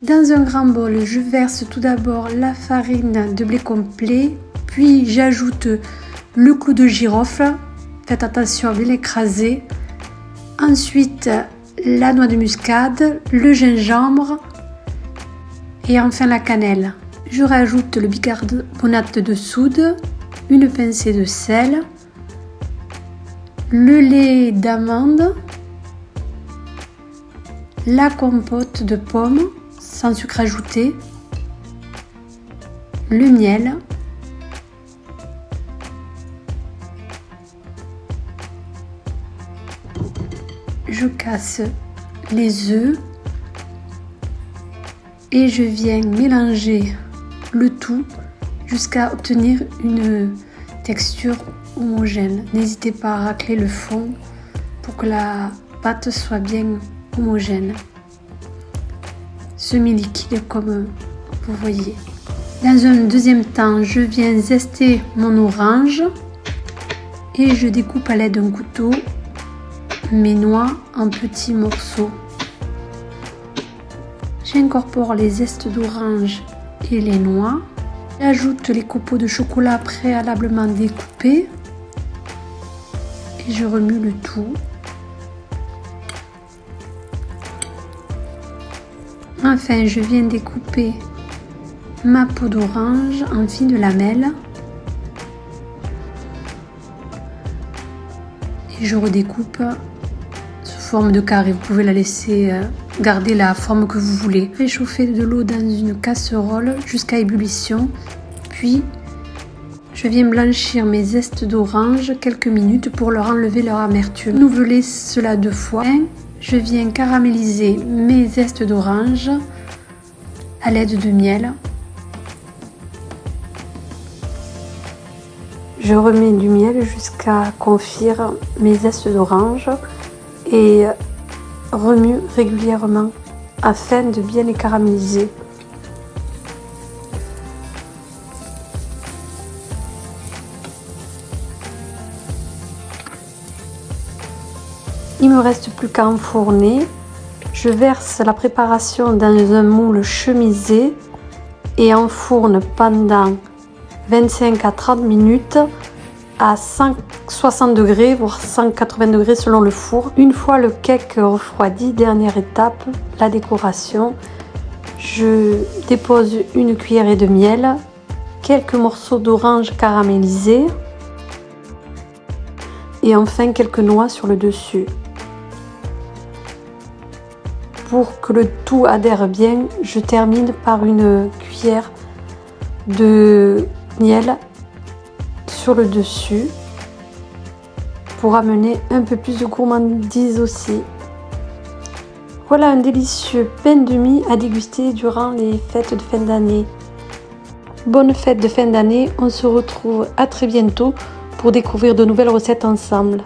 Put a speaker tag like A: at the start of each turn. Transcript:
A: Dans un grand bol, je verse tout d'abord la farine de blé complet, puis j'ajoute le clou de girofle, faites attention à bien l'écraser. Ensuite, la noix de muscade, le gingembre et enfin la cannelle. Je rajoute le bicarbonate de soude, une pincée de sel, le lait d'amande, la compote de pommes sans sucre ajouté, le miel, je casse les œufs et je viens mélanger le tout jusqu'à obtenir une texture homogène. N'hésitez pas à racler le fond pour que la pâte soit bien homogène, semi-liquide comme vous voyez. Dans un deuxième temps, je viens zester mon orange et je découpe à l'aide d'un couteau mes noix en petits morceaux. J'incorpore les zestes d'orange et les noix. J'ajoute les copeaux de chocolat préalablement découpés et je remue le tout. Enfin, je viens découper ma peau d'orange en fines lamelles et je redécoupe sous forme de carré. Vous pouvez la laisser garder la forme que vous voulez. Réchauffer de l'eau dans une casserole jusqu'à ébullition, puis je viens blanchir mes zestes d'orange quelques minutes pour leur enlever leur amertume. Renouveler cela 2 fois. Je viens caraméliser mes zestes d'orange à l'aide de miel. Je remets du miel jusqu'à confire mes zestes d'orange et remue régulièrement afin de bien les caraméliser. Il ne me reste plus qu'à enfourner. Je verse la préparation dans un moule chemisé et enfourne pendant 25 à 30 minutes à 160 degrés voire 180 degrés selon le four. Une fois le cake refroidi, dernière étape, la décoration. Je dépose une cuillerée de miel, quelques morceaux d'orange caramélisés et enfin quelques noix sur le dessus. Pour que le tout adhère bien, je termine par une cuillère de miel sur le dessus pour amener un peu plus de gourmandise aussi. Voilà un délicieux pain de mie à déguster durant les fêtes de fin d'année. Bonne fête de fin d'année, on se retrouve à très bientôt pour découvrir de nouvelles recettes ensemble.